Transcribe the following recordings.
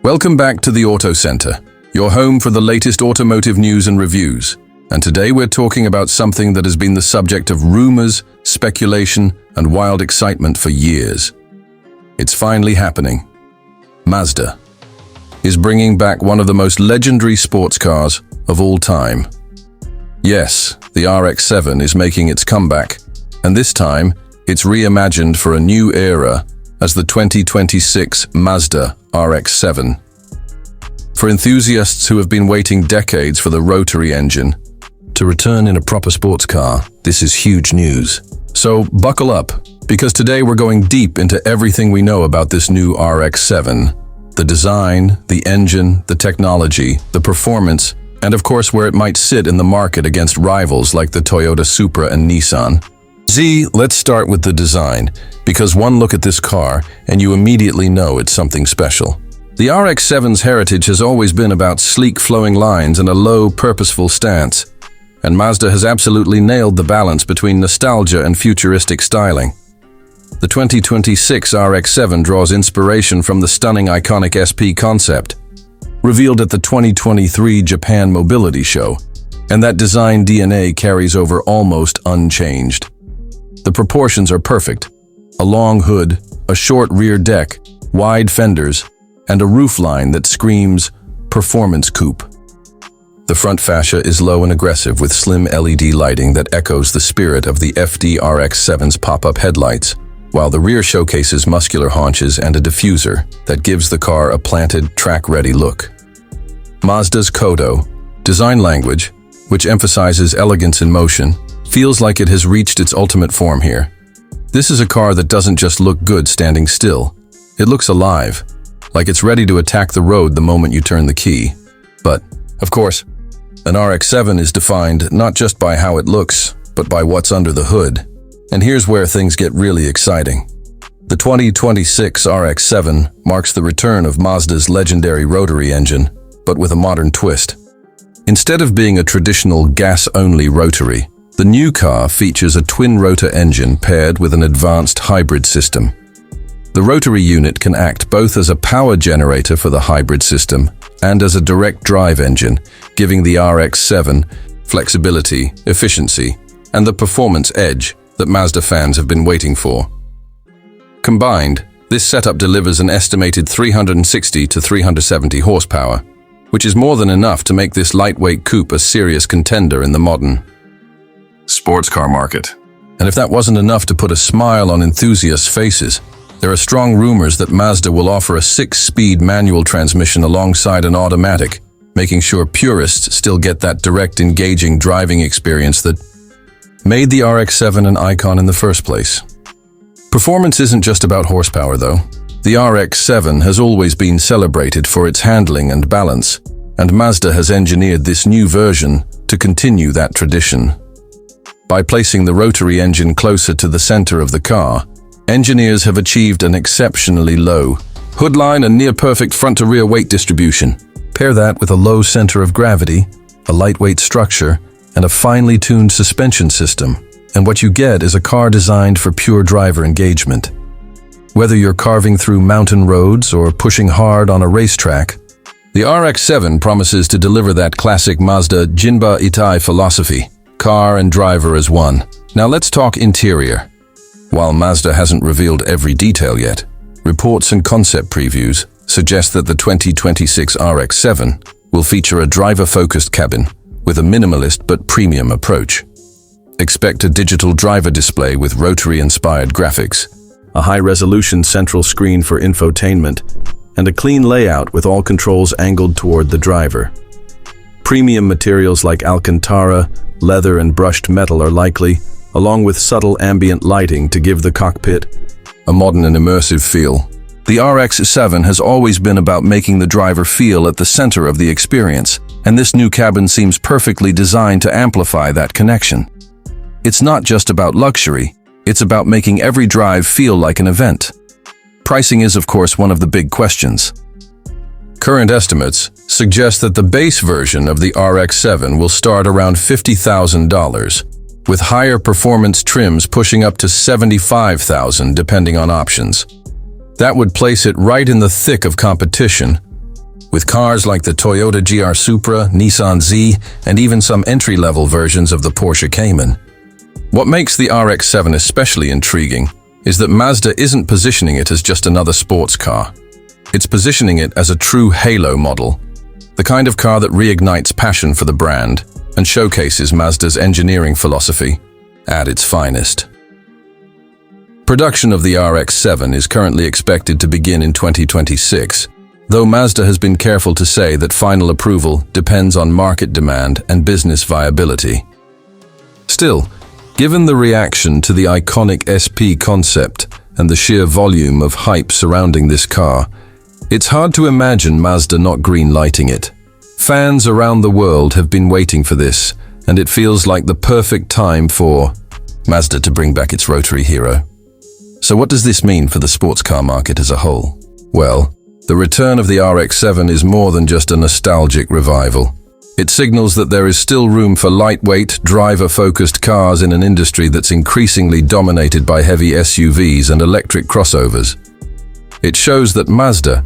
Welcome back to the Auto Center, your home for the latest automotive news and reviews. And today we're talking about something that has been the subject of rumors, speculation, and wild excitement for years. It's finally happening. Mazda is bringing back one of the most legendary sports cars of all time. Yes, the RX-7 is making its comeback, and this time it's reimagined for a new era as the 2026 Mazda RX-7. For enthusiasts who have been waiting decades for the Rotary engine to return in a proper sports car, this is huge news. So buckle up, because today we're going deep into everything we know about this new RX-7. The design, the engine, the technology, the performance, and of course where it might sit in the market against rivals like the Toyota Supra and Nissan. Let's start with the design, because one look at this car and you immediately know it's something special. The RX-7's heritage has always been about sleek flowing lines and a low, purposeful stance, and Mazda has absolutely nailed the balance between nostalgia and futuristic styling. The 2026 RX-7 draws inspiration from the stunning iconic SP concept, revealed at the 2023 Japan Mobility Show, and that design DNA carries over almost unchanged. The proportions are perfect: a long hood, a short rear deck, wide fenders, and a roofline that screams performance coupe. The front fascia is low and aggressive with slim LED lighting that echoes the spirit of the FD RX-7's pop-up headlights, while the rear showcases muscular haunches and a diffuser that gives the car a planted, track-ready look. Mazda's Kodo design language, which emphasizes elegance in motion, feels like it has reached its ultimate form here. This is a car that doesn't just look good standing still. It looks alive, like it's ready to attack the road the moment you turn the key. But, of course, an RX-7 is defined not just by how it looks, but by what's under the hood. And here's where things get really exciting. The 2026 RX-7 marks the return of Mazda's legendary rotary engine, but with a modern twist. Instead of being a traditional gas-only rotary, the new car features a twin-rotor engine paired with an advanced hybrid system. The rotary unit can act both as a power generator for the hybrid system and as a direct drive engine, giving the RX-7 flexibility, efficiency, and the performance edge that Mazda fans have been waiting for. Combined, this setup delivers an estimated 360 to 370 horsepower, which is more than enough to make this lightweight coupe a serious contender in the modern sports car market. And if that wasn't enough to put a smile on enthusiasts' faces, there are strong rumors that Mazda will offer a 6-speed manual transmission alongside an automatic, making sure purists still get that direct, engaging driving experience that made the RX-7 an icon in the first place. Performance isn't just about horsepower, though. The RX-7 has always been celebrated for its handling and balance, and Mazda has engineered this new version to continue that tradition. By placing the rotary engine closer to the center of the car, engineers have achieved an exceptionally low hood line and near-perfect front-to-rear weight distribution. Pair that with a low center of gravity, a lightweight structure, and a finely tuned suspension system, and what you get is a car designed for pure driver engagement. Whether you're carving through mountain roads or pushing hard on a racetrack, the RX-7 promises to deliver that classic Mazda Jinba Itai philosophy: car and driver as one. Now let's talk interior. While Mazda hasn't revealed every detail yet, reports and concept previews suggest that the 2026 RX-7 will feature a driver-focused cabin with a minimalist but premium approach. Expect a digital driver display with rotary-inspired graphics, a high-resolution central screen for infotainment, and a clean layout with all controls angled toward the driver. Premium materials like Alcantara, leather, and brushed metal are likely, along with subtle ambient lighting to give the cockpit a modern and immersive feel. The RX-7 has always been about making the driver feel at the center of the experience, and this new cabin seems perfectly designed to amplify that connection. It's not just about luxury, it's about making every drive feel like an event. Pricing is, of course, one of the big questions. Current estimates suggest that the base version of the RX-7 will start around $50,000, with higher performance trims pushing up to $75,000 depending on options. That would place it right in the thick of competition, with cars like the Toyota GR Supra, Nissan Z, and even some entry-level versions of the Porsche Cayman. What makes the RX-7 especially intriguing is that Mazda isn't positioning it as just another sports car. It's positioning it as a true halo model, the kind of car that reignites passion for the brand and showcases Mazda's engineering philosophy at its finest. Production of the RX-7 is currently expected to begin in 2026, though Mazda has been careful to say that final approval depends on market demand and business viability. Still, given the reaction to the iconic SP concept and the sheer volume of hype surrounding this car, it's hard to imagine Mazda not green-lighting it. Fans around the world have been waiting for this, and it feels like the perfect time for Mazda to bring back its Rotary hero. So what does this mean for the sports car market as a whole? Well, the return of the RX-7 is more than just a nostalgic revival. It signals that there is still room for lightweight, driver-focused cars in an industry that's increasingly dominated by heavy SUVs and electric crossovers. It shows that Mazda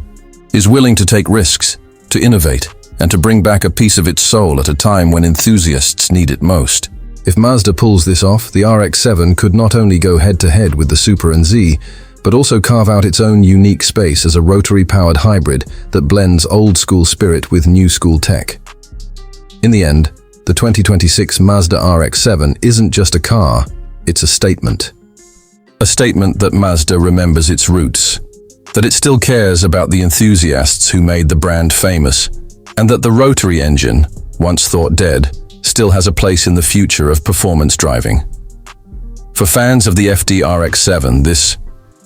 is willing to take risks, to innovate, and to bring back a piece of its soul at a time when enthusiasts need it most. If Mazda pulls this off, the RX-7 could not only go head-to-head with the Supra and Z, but also carve out its own unique space as a rotary-powered hybrid that blends old-school spirit with new-school tech. In the end, the 2026 Mazda RX-7 isn't just a car, it's a statement. A statement that Mazda remembers its roots, that it still cares about the enthusiasts who made the brand famous, and that the rotary engine, once thought dead, still has a place in the future of performance driving. For fans of the FD RX-7, this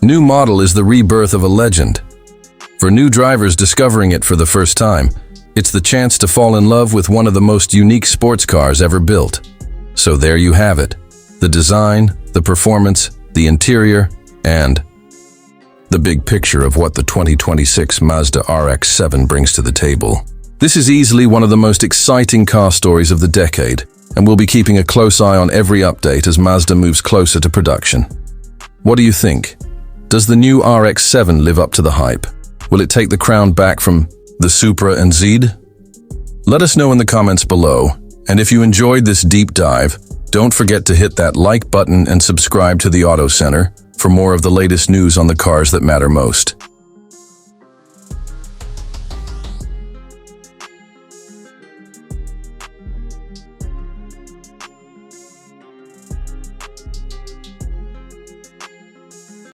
new model is the rebirth of a legend. For new drivers discovering it for the first time, it's the chance to fall in love with one of the most unique sports cars ever built. So there you have it, the design, the performance, the interior, and the big picture of what the 2026 Mazda RX-7 brings to the table. This is easily one of the most exciting car stories of the decade, and we'll be keeping a close eye on every update as Mazda moves closer to production. What do you think? Does the new RX-7 live up to the hype? Will it take the crown back from the Supra and Z? Let us know in the comments below, and if you enjoyed this deep dive, don't forget to hit that like button and subscribe to the Auto Center for more of the latest news on the cars that matter most.